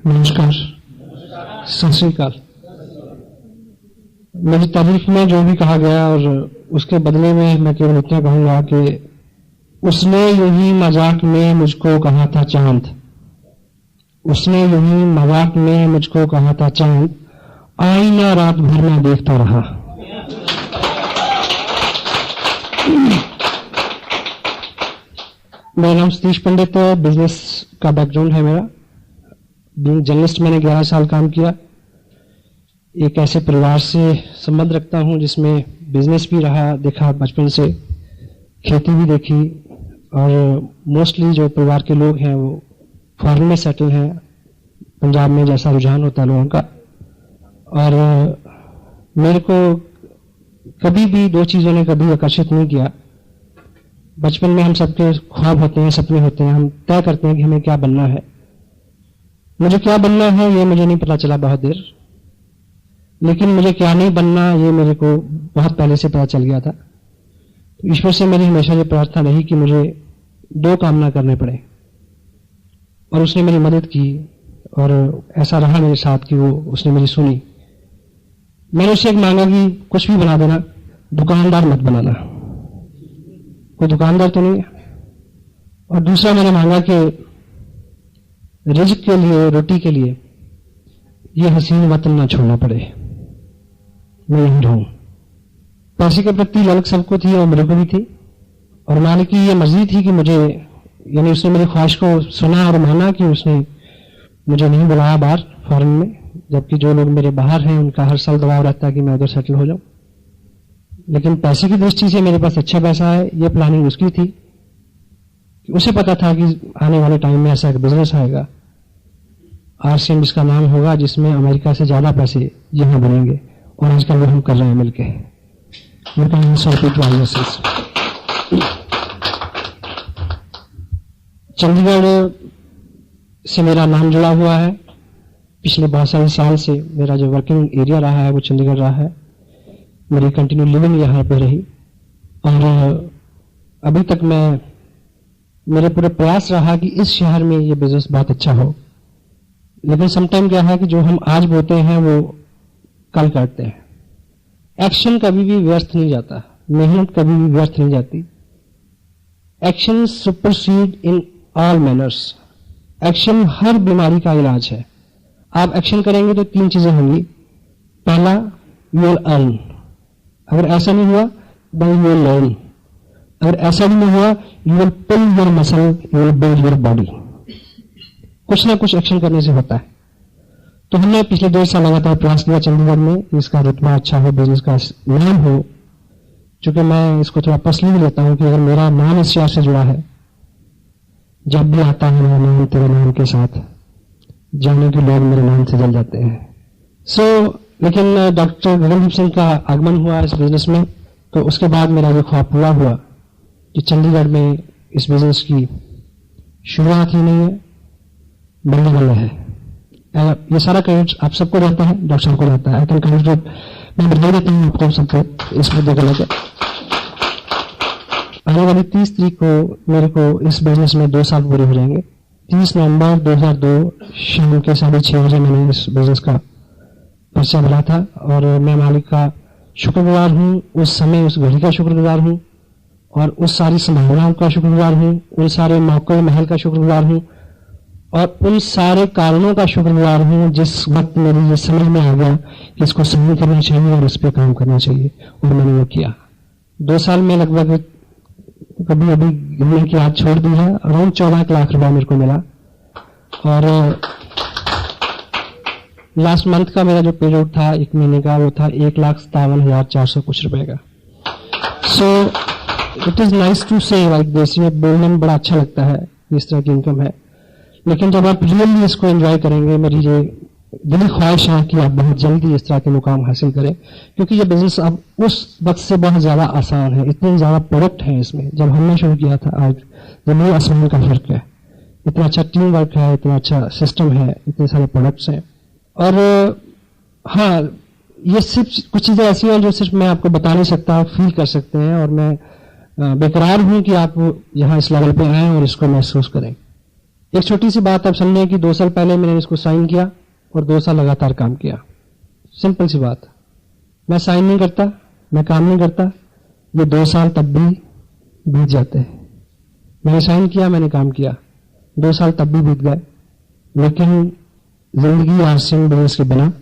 नमस्कार, सत श्री अकाल। मेरी तारीफ में जो भी कहा गया और उसके बदले में मैं केवल इतना कहूंगा कि उसने यूं मजाक में मुझको कहा था चांद, उसने यूं मजाक में मुझको कहा था चांद, आईना रात भर में देखता रहा। मेरा नाम सतीश पंडित है, बिजनेस का बैकग्राउंड है मेरा। बीइंग जर्नलिस्ट मैंने 11 साल काम किया। एक ऐसे परिवार से संबंध रखता हूं जिसमें बिजनेस भी रहा, देखा बचपन से, खेती भी देखी, और मोस्टली जो परिवार के लोग हैं वो फॉरेन में सेटल हैं, पंजाब में जैसा रुझान होता है लोगों का। और मेरे को कभी भी दो चीजों ने कभी आकर्षित नहीं किया। बचपन में हम सबके ख्वाब होते हैं, सपने होते हैं, हम तय करते हैं कि हमें क्या बनना है। मुझे क्या बनना है ये मुझे नहीं पता चला बहुत देर, लेकिन मुझे क्या नहीं बनना ये मेरे को बहुत पहले से पता चल गया था। ईश्वर से मेरी हमेशा ये प्रार्थना रही कि मुझे दो काम ना करने पड़े, और उसने मेरी मदद की, और ऐसा रहा मेरे साथ कि वो उसने मेरी सुनी। मैंने उससे एक मांगा कि कुछ भी बना देना, दुकानदार मत बनाना, कोई दुकानदार तो नहीं है। और दूसरा मैंने मांगा कि रिज़्क के लिए, रोटी के लिए ये हसीन वतन ना छोड़ना पड़े, मैं यहीं रहूं। पैसे के प्रति ललक सबको थी और मेरे को भी थी, और मालिक की ये मर्जी थी कि मुझे, यानी उसने मेरी ख्वाहिश को सुना और माना कि उसने मुझे नहीं बुलाया बाहर फॉरेन में, जबकि जो लोग मेरे बाहर हैं उनका हर साल दबाव रहता है कि मैं उधर सेटल हो जाऊं। लेकिन पैसे की दृष्टि से मेरे पास अच्छा पैसा है, ये प्लानिंग उसकी थी। उसे पता था कि आने वाले टाइम में ऐसा एक बिजनेस आएगा, आरसीएम इसका नाम होगा, जिसमें अमेरिका से ज्यादा पैसे यहां बनेंगे, और आजकल वो हम कर रहे हैं मिलके। चंडीगढ़ से मेरा नाम जुड़ा हुआ है। पिछले बहुत सारे साल से मेरा जो वर्किंग एरिया रहा है वो चंडीगढ़ रहा है। मेरी कंटिन्यू लिविंग यहाँ पे रही, और अभी तक मेरे पूरे प्रयास रहा कि इस शहर में ये बिजनेस बहुत अच्छा हो। लेकिन समटाइम क्या है कि जो हम आज बोलते हैं वो कल करते हैं। एक्शन कभी भी व्यर्थ नहीं जाता, मेहनत कभी भी व्यर्थ नहीं जाती। Action supersede in all manners. Action हर बीमारी का इलाज है। आप एक्शन करेंगे तो तीन चीजें होंगी। पहला, यू विल अर्न। अगर ऐसा नहीं हुआ, देन यू विल लर्न। अगर ऐसा भी नहीं हुआ, you will pull your muscle, you will build your body. कुछ ना कुछ एक्शन करने से होता है। तो हमने पिछले 2 साल लगातार प्रयास किया चंडीगढ़ में, इसका रुतबा अच्छा हो, बिजनेस का नाम हो। चूंकि मैं इसको थोड़ा पर्सनली लेता हूं कि अगर मेरा नाम इस शहर से जुड़ा है, जब भी आता है मेरा नाम तेरे नाम के साथ, जाने के लोग मेरे नाम से जल जाते हैं। लेकिन डॉक्टर गगनदीप सिंह का आगमन हुआ इस बिजनेस में, तो उसके बाद मेरा ये ख्वाब पूरा हुआ कि चंडीगढ़ में इस बिजनेस की शुरुआत ही नहीं है, बल्ले बल्ले है। ये सारा क्रेडिट आप सबको रहता है, डॉक्टर साहब को रहता है। आई कैन कंग्रेचुलेट, मैं बधाई देता हूँ आपको सबको इस मुद्दे को लेकर। आने वाली 30 तारीख को मेरे को इस बिजनेस में 2 साल पूरे हो जाएंगे। 30 नवंबर 2002 शाम के 6:30 बजे मैंने इस बिजनेस का पर्चा भरा था, और मैं मालिक का शुक्रगुजार हूँ, उस समय उस घड़ी का शुक्रगुजार हूँ, और उस सारी संभावनाओं का शुक्रगुजार हूँ, उन सारे मौके महल का शुक्रगुजार हूँ, और उन सारे कारणों का शुक्रगुजार हूँ जिस वक्त मेरी ये समझ में आ गया कि इसको सही करना चाहिए और इस पर काम करना चाहिए, और मैंने वो किया। 2 साल में लगभग कभी अभी गिनने की याद छोड़ दी है, अराउंड 14 लाख रुपया मेरे को मिला। और लास्ट मंथ का मेरा जो पेरोड था 1 महीने का, वो था 1,57,400 कुछ रुपए का। So it is nice to say like this, ये बोलने में बड़ा अच्छा लगता है इस तरह की इनकम है। लेकिन जब आप रियली इसको एंजॉय करेंगे, मेरी ये दिली ख्वाहिश है कि आप बहुत जल्दी इस तरह के मुकाम हासिल करें, क्योंकि ये बिजनेस अब उस वक्त से बहुत ज्यादा आसान है। इतने ज्यादा प्रोडक्ट हैं इसमें, जब हमने शुरू किया था आज जमीन आसमान का फर्क है। इतना अच्छा टीम वर्क है, इतना अच्छा सिस्टम है, इतने सारे प्रोडक्ट्स हैं। और हाँ, ये सिर्फ कुछ चीजें ऐसी हैं जो सिर्फ मैं आपको बता नहीं सकता, आप फील कर सकते हैं, और मैं बेकरार हूं कि आप यहाँ इस लेवल पे आए और इसको महसूस करें। एक छोटी सी बात आप समझें कि 2 साल पहले मैंने इसको साइन किया और 2 साल लगातार काम किया। सिंपल सी बात, मैं साइन नहीं करता, मैं काम नहीं करता, ये 2 साल तब भी बीत जाते हैं। मैंने साइन किया, मैंने काम किया, 2 साल तब भी बीत गए, लेकिन जिंदगी आरसीएम बिजनेस के बिना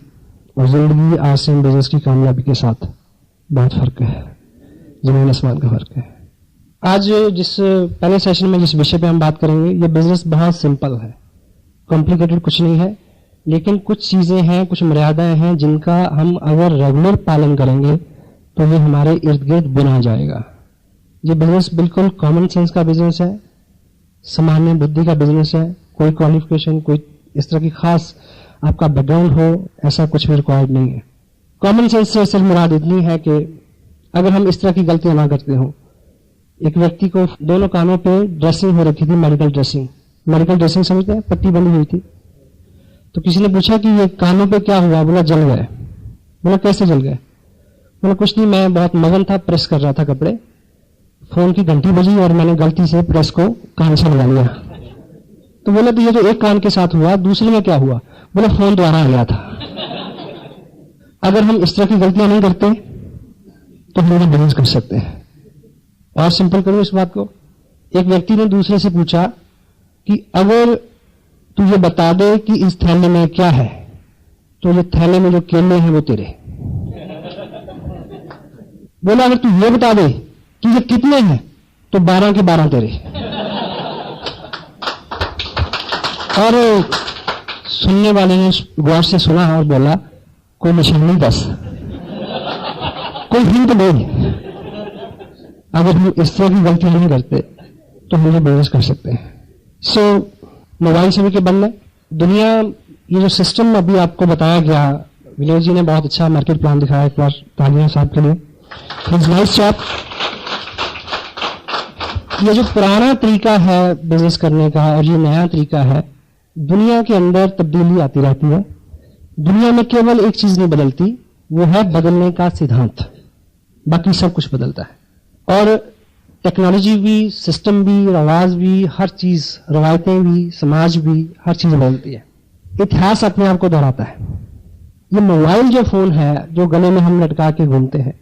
और जिंदगी आरसीएम बिजनेस की कामयाबी के साथ बहुत फर्क है, जमीन आसमान का फर्क है। आज जिस पहले सेशन में जिस विषय पे हम बात करेंगे, ये बिजनेस बहुत सिंपल है, कॉम्प्लिकेटेड कुछ नहीं है, लेकिन कुछ चीजें हैं, कुछ मर्यादाएं हैं जिनका हम अगर रेगुलर पालन करेंगे तो ये हमारे इर्द गिर्द बुना जाएगा। ये बिजनेस बिल्कुल कॉमन सेंस का बिजनेस है, सामान्य बुद्धि का बिजनेस है, कोई क्वालिफिकेशन, कोई इस तरह की खास आपका बैकग्राउंड हो, ऐसा कुछ भी रिक्वायर्ड नहीं है। कॉमन सेंस से सिर्फ मुराद इतनी है कि अगर हम इस तरह की गलतियां ना करते हो। एक व्यक्ति को दोनों कानों पे ड्रेसिंग हो रखी थी, मेडिकल ड्रेसिंग। मेडिकल ड्रेसिंग समझते हैं, पट्टी बंधी हुई थी। तो किसी ने पूछा कि ये कानों पे क्या हुआ? बोला जल गए। बोला कैसे जल गए? बोला कुछ नहीं, मैं बहुत मगन था, प्रेस कर रहा था कपड़े, फोन की घंटी बजी और मैंने गलती से प्रेस को कान से लगा लिया। तो बोला तो ये तो एक कान के साथ हुआ, दूसरे में क्या हुआ? बोला फोन द्वारा आ गया था। अगर हम इस तरह की गलतियां नहीं करते तो हम बिजनेस कर सकते हैं। और सिंपल करो इस बात को, एक व्यक्ति ने दूसरे से पूछा कि अगर तू ये बता दे कि इस थैले में क्या है, तो ये थैले में जो केले हैं वो तेरे। बोला अगर तू ये बता दे कि ये कितने हैं, तो 12 के 12 तेरे। और सुनने वाले ने गौर से सुना और बोला कोई निशानी बस, कोई हिंट नहीं। अगर हम इस तरह की गलतियां नहीं करते तो हम ये बिजनेस कर सकते हैं। सो मोबाइल से भी के बंद है दुनिया। ये जो सिस्टम अभी आपको बताया गया, विनय जी ने बहुत अच्छा मार्केट प्लान दिखाया, एक बार तालियां साहब के लिए, नाइस जॉब। ये जो पुराना तरीका है बिजनेस करने का और ये नया तरीका है, दुनिया के अंदर तब्दीली आती रहती है। दुनिया में केवल एक चीज नहीं बदलती, वो है बदलने का सिद्धांत, बाकी सब कुछ बदलता है। और टेक्नोलॉजी भी, सिस्टम भी, रवाज भी, हर चीज, रवायतें भी, समाज भी, हर चीज बदलती है। इतिहास अपने आप को दोहराता है। ये मोबाइल जो फोन है जो गले में हम लटका के घूमते हैं,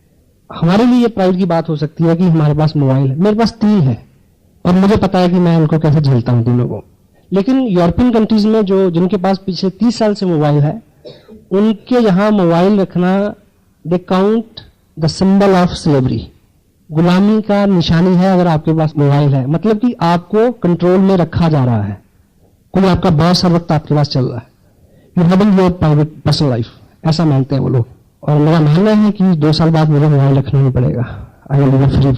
हमारे लिए ये प्राइड की बात हो सकती है कि हमारे पास मोबाइल है। मेरे पास 3 है और मुझे पता है कि मैं उनको कैसे झेलता हूं तीनों को। लेकिन यूरोपियन कंट्रीज में जो जिनके पास पिछले 30 साल से मोबाइल है, उनके यहां मोबाइल रखना they count the symbol of slavery, गुलामी का निशानी है। अगर आपके पास मोबाइल है मतलब कि आपको कंट्रोल में रखा जा रहा है, कोई आपका बॉस हर वक्त आपके पास चल रहा है। You having your private personal life, ऐसा मानते हैं वो लोग। और मेरा मानना है कि 2 साल बाद मुझे मोबाइल रखना ही पड़ेगा। आई विल बी फ्री,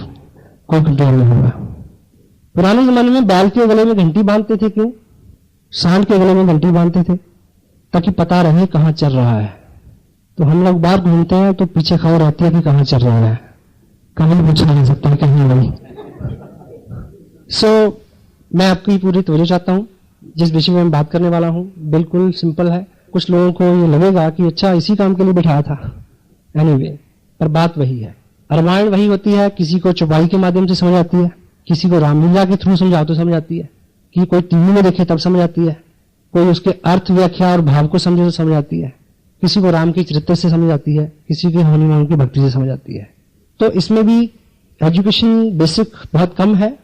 कोई कंट्रोल नहीं होगा। पुराने जमाने में बैल के गले में घंटी बांधते थे, क्यों? सांड के गले में घंटी बांधते थे ताकि पता रहे कहां चल रहा है। तो हम लोग बाहर घूमते हैं तो पीछे खबर आती है कि कहां चल रहा है, कहीं पूछा नहीं सकता है, कहीं नहीं। सो मैं आपकी पूरी तवज्जो चाहता हूं। जिस विषय में मैं बात करने वाला हूं बिल्कुल सिंपल है। कुछ लोगों को ये लगेगा कि अच्छा इसी काम के लिए बिठाया था, एनीवे, पर बात वही है। रामायण वही होती है, किसी को चौपाई के माध्यम से समझ आती है, किसी को रामलीला के थ्रू समझाओ तो समझ आती है, कि कोई टीवी में देखे तब समझ आती है, कोई उसके अर्थ व्याख्या और भाव को समझे तो समझ आती है, किसी को राम के चरित्र से समझ आती है, किसी के हनुमान की भक्ति से समझ आती है। तो इसमें भी एजुकेशन बेसिक बहुत कम है,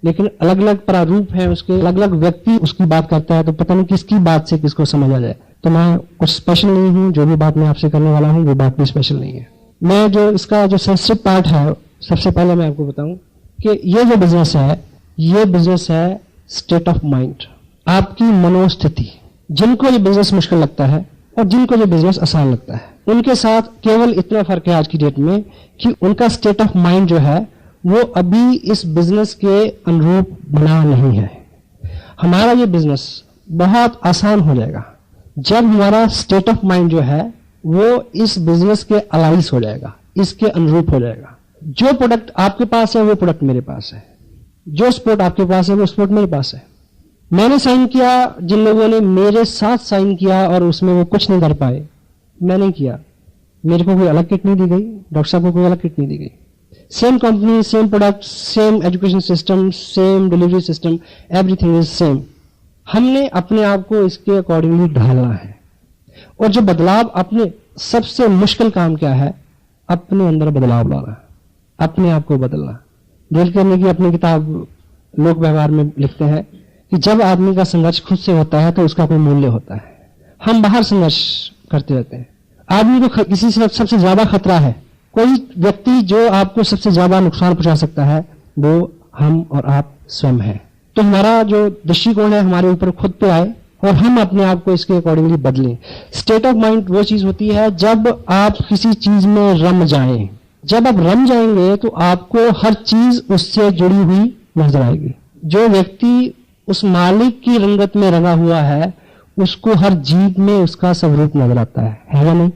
लेकिन अलग अलग प्रारूप है उसके, अलग अलग व्यक्ति उसकी बात करता है, तो पता नहीं किसकी बात से किसको समझ आ जाए। तो मैं कुछ स्पेशल नहीं हूं, जो भी बात मैं आपसे करने वाला हूं वो बात भी स्पेशल नहीं है। मैं जो इसका जो सेंसिटिव पार्ट है, सबसे पहले मैं आपको बताऊं कि ये जो बिजनेस है, ये बिजनेस है स्टेट ऑफ माइंड, आपकी मनोस्थिति। जिनको ये बिजनेस मुश्किल लगता है और जिनको ये बिजनेस आसान लगता है, उनके साथ केवल इतना फर्क है आज की डेट में कि उनका स्टेट ऑफ माइंड जो है वो अभी इस बिजनेस के अनुरूप बना नहीं है। हमारा ये बिजनेस बहुत आसान हो जाएगा जब हमारा स्टेट ऑफ माइंड जो है वो इस बिजनेस के अलाइज हो जाएगा, इसके अनुरूप हो जाएगा। जो प्रोडक्ट आपके पास है वो प्रोडक्ट मेरे पास है, जो स्पोर्ट आपके पास है वो स्पोर्ट मेरे पास है। मैंने साइन किया, जिन लोगों ने मेरे साथ साइन किया और उसमें वो कुछ नहीं कर पाए, मैं नहीं किया। मेरे को कोई अलग किट नहीं दी गई, डॉक्टर साहब को कोई अलग किट नहीं दी गई। Same company, same product, same education system, same delivery system, everything is same. हमने अपने आप को इसके अकॉर्डिंगली ढालना है। और जो बदलाव, अपने सबसे मुश्किल काम क्या है? अपने अंदर बदलाव लाना, अपने आप को बदलना। डेल कार्नेगी की अपनी किताब लोक व्यवहार में लिखते हैं कि जब आदमी का संघर्ष खुद से होता है तो उसका कोई मूल्य होता है। हम बाहर संघर्ष करते रहते हैं। आदमी को किसी से सबसे ज्यादा खतरा है, कोई व्यक्ति जो आपको सबसे ज्यादा नुकसान पहुंचा सकता है वो हम और आप स्वयं हैं। तो हमारा जो दृष्टिकोण है हमारे ऊपर खुद पे आए और हम अपने आप को इसके अकॉर्डिंगली बदलें। स्टेट ऑफ माइंड वो चीज होती है जब आप किसी चीज में रम जाएं। जब आप रम जाएंगे तो आपको हर चीज उससे जुड़ी हुई नजर आएगी। जो व्यक्ति उस मालिक की रंगत में रंगा हुआ है उसको हर जीव में उसका स्वरूप नजर आता है या नहीं?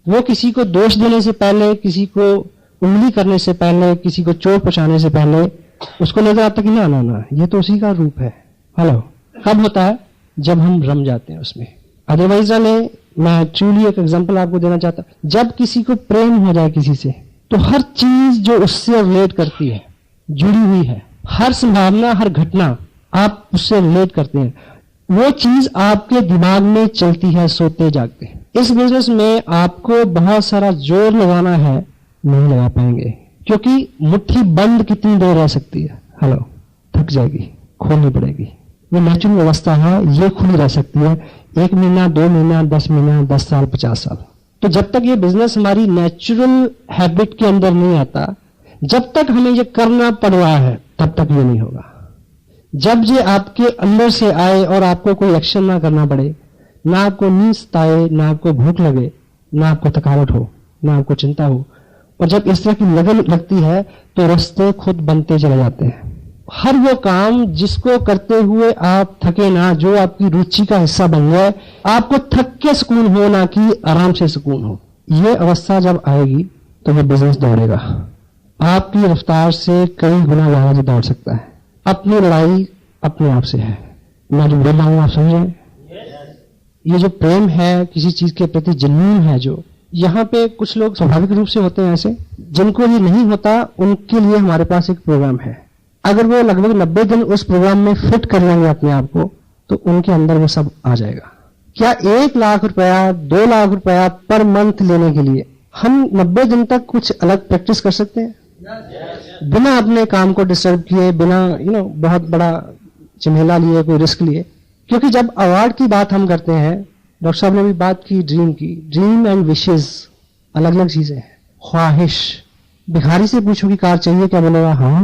वो किसी को दोष देने से पहले, किसी को उंगली करने से पहले, किसी को चोट पहुंचाने से पहले उसको नजर आता कि ना ना ना ये तो उसी का रूप है। हेलो, कब होता है? जब हम रम जाते हैं उसमें। अदरवाइज मैं ट्रूली एक एग्जांपल आपको देना चाहता हूं। जब किसी को प्रेम हो जाए किसी से तो हर चीज जो उससे रिलेट करती है, जुड़ी हुई है, हर संभावना, हर घटना आप उससे रिलेट करते हैं, वो चीज आपके दिमाग में चलती है सोते जागते। इस बिजनेस में आपको बहुत सारा जोर लगाना है, नहीं लगा पाएंगे क्योंकि मुट्ठी बंद कितनी देर रह सकती है? हेलो, थक जाएगी, खोलनी पड़ेगी। ये नेचुरल व्यवस्था है, ये खुली रह सकती है 1 महीना, 2 महीना, 10 महीना, 10 साल, 50 साल। तो जब तक ये बिजनेस हमारी नेचुरल हैबिट के अंदर नहीं आता, जब तक हमें ये करना पड़ रहा है तब तक ये नहीं होगा। जब ये आपके अंदर से आए और आपको कोई एक्शन ना करना पड़े, ना आपको नींद सताए, ना आपको भूख लगे, ना आपको थकावट हो, ना आपको चिंता हो, और जब इस तरह की लगन लगती है तो रास्ते खुद बनते चले जाते हैं। हर वो काम जिसको करते हुए आप थके ना, जो आपकी रुचि का हिस्सा बन जाए, आपको थक के सुकून हो ना कि आराम से सुकून हो, ये अवस्था जब आएगी तो ये बिजनेस दौड़ेगा। आपकी रफ्तार से कई गुना ज्यादा दौड़ सकता है। अपनी लड़ाई अपने आप से है। मैं जो बोल रहा हूं आप समझे? ये जो प्रेम है, किसी चीज के प्रति जुनून है, जो यहाँ पे कुछ लोग स्वाभाविक रूप से होते हैं ऐसे, जिनको ये नहीं होता, उनके लिए हमारे पास एक प्रोग्राम है। अगर वो लगभग 90 दिन उस प्रोग्राम में फिट कर लेंगे अपने आप को तो उनके अंदर वो सब आ जाएगा। क्या 1 लाख रुपया, 2 लाख रुपया पर मंथ लेने के लिए हम 90 दिन तक कुछ अलग प्रैक्टिस कर सकते हैं? बिना अपने काम को डिस्टर्ब किए, बिना बहुत बड़ा झमेला लिए, कोई रिस्क लिए। क्योंकि जब अवार्ड की बात हम करते हैं, डॉक्टर साहब ने भी बात की ड्रीम की। ड्रीम एंड विशेस अलग अलग चीजें हैं। ख्वाहिश, भिखारी से पूछो कि कार चाहिए, क्या बोलेगा? हाँ,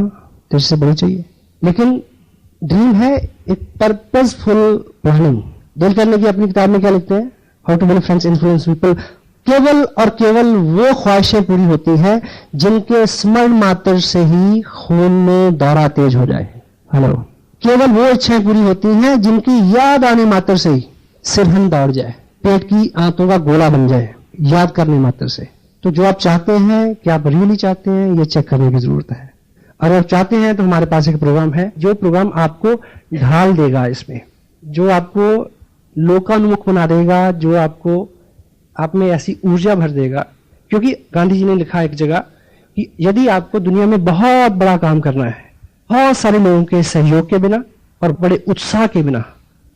तेरे से बड़ी चाहिए। लेकिन ड्रीम है एक पर्पसफुल प्लानिंग। डेल कार्नेगी अपनी किताब में क्या लिखते हैं? How to win friends, influence people. केवल और केवल वो ख्वाहिशें पूरी होती हैं जिनके स्मरण मात्र से ही खून में दौरा तेज हो जाए। हेलो, केवल वो इच्छाएं पूरी होती हैं जिनकी याद आने मात्र से ही सिरहन दौड़ जाए, पेट की आंतों का गोला बन जाए याद करने मात्र से। तो जो आप चाहते हैं, क्या आप रियली चाहते हैं, ये चेक करने की जरूरत है। अगर आप चाहते हैं तो हमारे पास एक प्रोग्राम है, जो प्रोग्राम आपको ढाल देगा इसमें, जो आपको लोकानुमुख बना देगा, जो आपको आप में ऐसी ऊर्जा भर देगा। क्योंकि गांधी जी ने लिखा एक जगह कि यदि आपको दुनिया में बहुत बड़ा काम करना है, बहुत सारे लोगों के सहयोग के बिना और बड़े उत्साह के बिना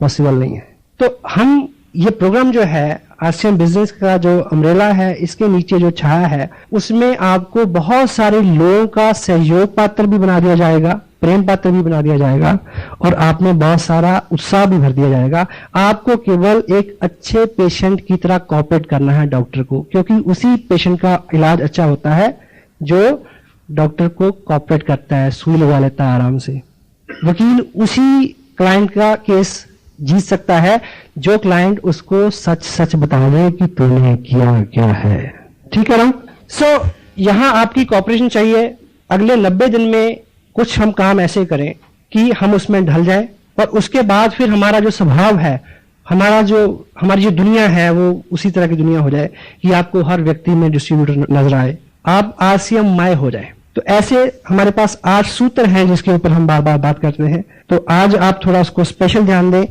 पॉसिबल नहीं है। तो हम ये प्रोग्राम जो है, आसियान बिजनेस का जो अम्ब्रेला है, इसके नीचे जो छाया है, उसमें आपको बहुत सारे लोगों का सहयोग पात्र भी बना दिया जाएगा, प्रेम पात्र भी बना दिया जाएगा, और आप में बहुत सारा उत्साह भी भर दिया जाएगा। आपको केवल एक अच्छे पेशेंट की तरह कोऑपरेट करना है डॉक्टर को, क्योंकि उसी पेशेंट का इलाज अच्छा होता है जो डॉक्टर को कोऑपरेट करता है, सुई लगा लेता है आराम से। वकील उसी क्लाइंट का केस जीत सकता है जो क्लाइंट उसको सच सच बता दे कि तूने किया क्या है। ठीक है ना? सो यहां आपकी कोऑपरेशन चाहिए। अगले 90 दिन में कुछ हम काम ऐसे करें कि हम उसमें ढल जाएं, और उसके बाद फिर हमारा जो स्वभाव है, हमारी जो दुनिया है, वो उसी तरह की दुनिया हो जाए कि आपको हर व्यक्ति में डिस्ट्रीब्यूटर नजर आए, आप आसियममय हो जाए। तो ऐसे हमारे पास 8 सूत्र हैं जिसके ऊपर हम बार बार बात करते हैं। तो आज आप थोड़ा उसको स्पेशल ध्यान दें।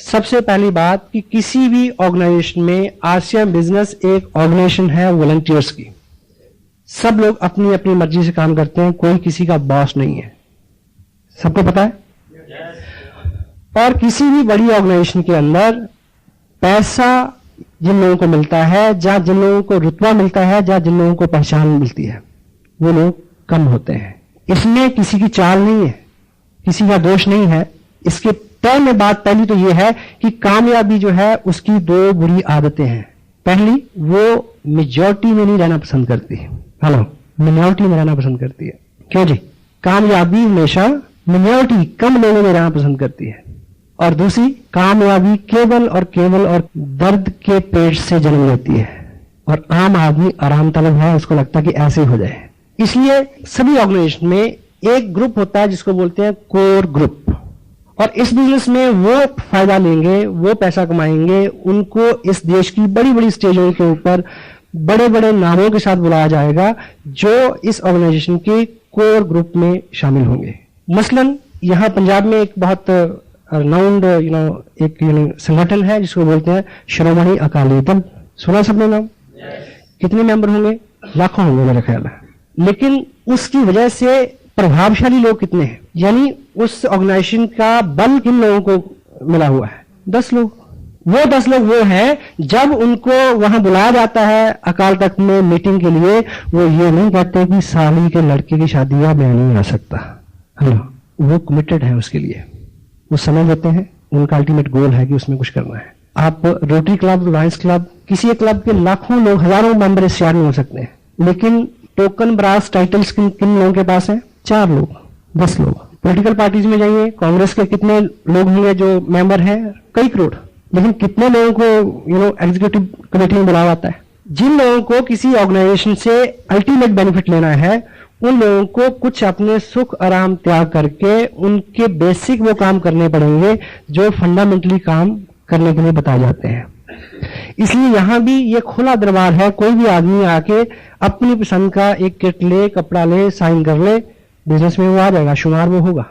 सबसे पहली बात कि किसी भी ऑर्गेनाइजेशन में, आसियान बिजनेस एक ऑर्गेनाइजेशन है वॉलंटियर्स की। सब लोग अपनी अपनी मर्जी से काम करते हैं, कोई किसी का बॉस नहीं है। सबको पता है? और किसी भी बड़ी ऑर्गेनाइजेशन के अंदर पैसा जिन लोगों को मिलता है, जहां जिन लोगों को रुतबा मिलता है, जहां जिन लोगों को पहचान मिलती है, वो लोग कम होते हैं। इसमें किसी की चाल नहीं है, किसी का दोष नहीं है। इसके तय में बात पहली तो ये है कि कामयाबी जो है उसकी दो बुरी आदतें हैं। पहली, वो मेजॉरिटी में नहीं रहना पसंद करती, हेलो, मिनॉरिटी में रहना पसंद करती है। क्यों जी? कामयाबी हमेशा मिनॉरिटी, कम लोगों में रहना पसंद करती है। और दूसरी, कामयाबी केवल और दर्द के पेट से जन्म लेती है, और आम आदमी आराम तलब है, उसको लगता है कि ऐसे ही हो जाए। इसलिए सभी ऑर्गेनाइजेशन में एक ग्रुप होता है जिसको बोलते हैं कोर ग्रुप, और इस बिजनेस में वो फायदा लेंगे, वो पैसा कमाएंगे, उनको इस देश की बड़ी बड़ी स्टेजों के ऊपर बड़े बड़े नामों के साथ बुलाया जाएगा जो इस ऑर्गेनाइजेशन के कोर ग्रुप में शामिल होंगे। मसलन यहां पंजाब में एक बहुत रिनाउंड एक संगठन है जिसको बोलते हैं शिरोमणि अकाली दल। सुना सबने नाम? कितने मेंबर होंगे? लाखों होंगे मेरा ख्याल है। लेकिन उसकी वजह से प्रभावशाली लोग कितने हैं? यानी उस ऑर्गेनाइजेशन का बल किन लोगों को मिला हुआ है? 10 लोग। वो 10 लोग वो हैं, जब उनको वहां बुलाया जाता है अकाल तख्त में मीटिंग के लिए, वो ये नहीं कहते कि साली के लड़के की शादी या मैं नहीं आ सकता। हेलो, वो कमिटेड है उसके लिए, वो समय देते हैं, उनका अल्टीमेट गोल है कि उसमें कुछ करना है। आप रोटरी क्लब, लायंस क्लब, किसी एक क्लब के लाखों लोग, हजारों मेंबर इस शहर में हो सकते हैं, लेकिन टोकन ब्रास टाइटल्स किन लोगों के पास है? 4 लोग, 10 लोग। पॉलिटिकल पार्टीज में जाइए, कांग्रेस के कितने लोग होंगे जो मेंबर हैं? कई करोड़। लेकिन कितने लोगों को एग्जीक्यूटिव कमेटी में बुलाया जाता है? जिन लोगों को किसी ऑर्गेनाइजेशन से अल्टीमेट बेनिफिट लेना है, उन लोगों को कुछ अपने सुख आराम त्याग करके उनके बेसिक वो काम करने पड़ेंगे जो फंडामेंटली काम करने के लिए बताए जाते हैं। इसलिए यहां भी ये खुला दरबार है, कोई भी आदमी आके अपनी पसंद का एक किट ले, कपड़ा ले, साइन कर ले, बिजनेस में वो आ जाएगा, शुमार वो होगा।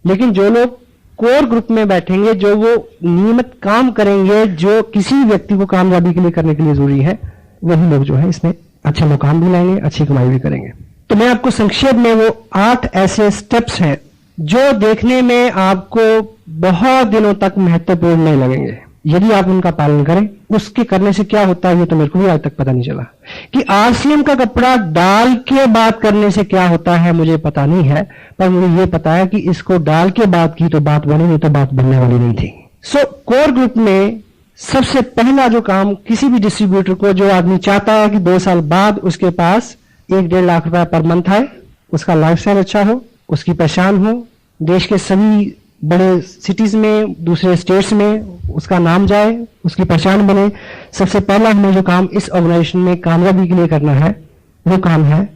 लेकिन जो लोग कोर ग्रुप में बैठेंगे, जो वो नियमित काम करेंगे, जो किसी व्यक्ति को कामयाबी के लिए करने के लिए जरूरी है, वही लोग जो है इसमें अच्छे मुकाम भी लाएंगे, अच्छी कमाई भी करेंगे। तो मैं आपको संक्षेप में वो 8 ऐसे स्टेप्स हैं जो देखने में आपको बहुत दिनों तक महत्वपूर्ण नहीं लगेंगे। यदि आप उनका पालन करें, उसके करने से क्या होता है ये तो मेरे को भी आज तक पता नहीं चला। कि आरसीएम का कपड़ा डाल के बात करने से क्या होता है मुझे पता नहीं है, पर मुझे ये पता है कि इसको डाल के बात की तो बात बनी, नहीं तो बात बनने वाली नहीं थी। सो कोर ग्रुप में सबसे पहला जो काम किसी भी डिस्ट्रीब्यूटर को, जो आदमी चाहता है कि 2 साल बाद उसके पास 1-1.5 लाख रुपया पर मंथ आए, उसका लाइफस्टाइल अच्छा हो, उसकी पहचान हो, देश के सभी बड़े सिटीज में, दूसरे स्टेट्स में उसका नाम जाए, उसकी पहचान बने, सबसे पहला हमें जो काम इस ऑर्गेनाइजेशन में कामयाबी के लिए करना है, वो काम है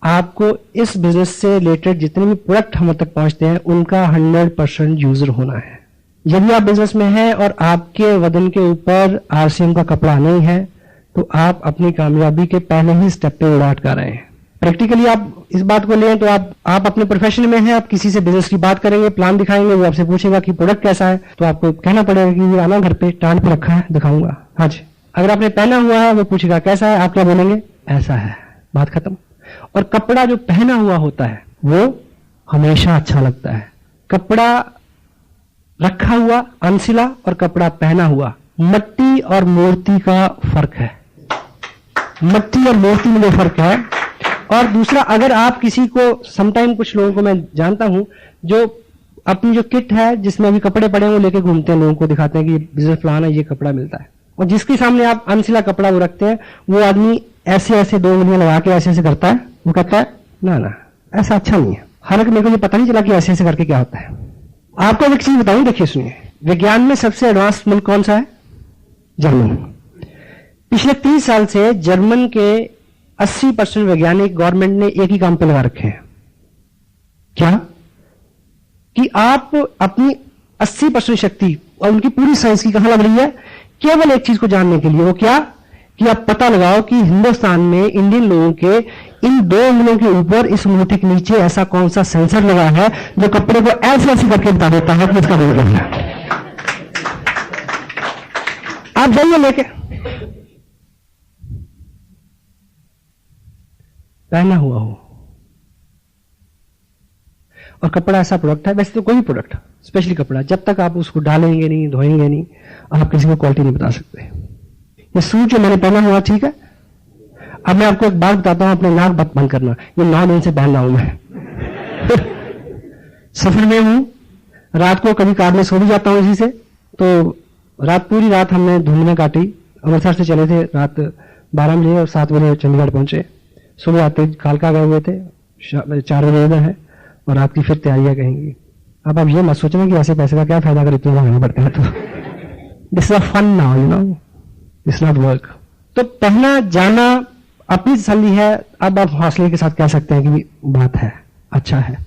आपको इस बिजनेस से रिलेटेड जितने भी प्रोडक्ट हम तक पहुंचते हैं उनका 100% यूजर होना है। यदि आप बिजनेस में हैं और आपके वजन के ऊपर आरसीएम का कपड़ा नहीं है, तो आप अपनी कामयाबी के पहले ही स्टेप पे उड़ा अटका रहे हैं। प्रैक्टिकली आप इस बात को लें तो आप अपने प्रोफेशन में हैं, आप किसी से बिजनेस की बात करेंगे, प्लान दिखाएंगे, वो आपसे पूछेगा कि प्रोडक्ट कैसा है, तो आपको कहना पड़ेगा कि ये आना घर पे टांड पे रखा है, दिखाऊंगा। हाँ जी। अगर आपने पहना हुआ है, वो पूछेगा कैसा है, आप क्या बोलेंगे? ऐसा है, बात खत्म। और कपड़ा जो पहना हुआ होता है वो हमेशा अच्छा लगता है। कपड़ा रखा हुआ अनसिला और कपड़ा पहना हुआ, मट्टी और मूर्ति का फर्क है। मट्टी और मूर्ति में जो फर्क है। और दूसरा, अगर आप किसी को, समटाइम कुछ लोगों को मैं जानता हूं जो अपनी जो किट है जिसमें अभी कपड़े पड़े हैं वो लेके घूमते हैं, लोगों को दिखाते हैं कि बिजनेस प्लान है, ये कपड़ा मिलता है, और जिसके सामने आप अनसिला कपड़ा वो रखते हैं, वो आदमी ऐसे ऐसे 2 उंगलियां लगा के ऐसे ऐसे करता है, वो कहता है ना ना ऐसा अच्छा नहीं है। हालांकि मेरे को ये पता नहीं चला कि ऐसे ऐसे करके क्या होता है। आपको एक चीज बताऊं, देखिए सुनिए, विज्ञान में सबसे एडवांस मुल्क कौन सा है? जर्मन। पिछले 30 साल से जर्मन के 80% वैज्ञानिक गवर्नमेंट ने एक ही काम पे लगा रखे हैं। क्या? कि आप अपनी 80% शक्ति और उनकी पूरी साइंस की कहां लग रही है? केवल एक चीज को जानने के लिए। वो क्या? कि आप पता लगाओ कि हिंदुस्तान में इंडियन लोगों के इन 2 उंगलियों के ऊपर, इस अंगूठे के नीचे ऐसा कौन सा सेंसर लगा है जो कपड़े को ऐसे ऐसे करके बता देता है कि इसका वेट है। आप जाइए लेके, पहना हुआ हो। और कपड़ा ऐसा प्रोडक्ट है, वैसे तो कोई भी प्रोडक्ट, स्पेशली कपड़ा, जब तक आप उसको डालेंगे नहीं, धोएंगे नहीं, आप किसी को क्वालिटी नहीं बता सकते। ये सूट जो मैंने पहना हुआ, ठीक है, अब मैं आपको एक बात बताता हूं, अपने नाक मत बंद करना, ये 9 दिन से पहन रहा हूं मैं। सफर में हूं, रात को कभी कार में सो भी जाता हूं इसी से, तो पूरी रात हमने धुंध में काटी। अमृतसर से चले थे रात 12 बजे और 7 बजे चंडीगढ़ पहुंचे। सुबह आते कालका गए हुए थे, 4 बजे इधर है, और रात की फिर तैयारियां कहेंगी। अब आप ये मत सोचना कि ऐसे पैसे का क्या फायदा अगर इतने महंगे पड़ते हैं तो। This is a fun now, you know, this not work. तो पहला जाना अपनी तसल्ली है। अब आप हौसले के साथ कह सकते हैं कि बात है, अच्छा है।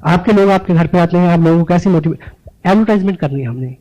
आपके लोग आपके घर पे आते हैं, आप लोगों को कैसे मोटिवेट, एडवर्टाइजमेंट करनी है हमने कि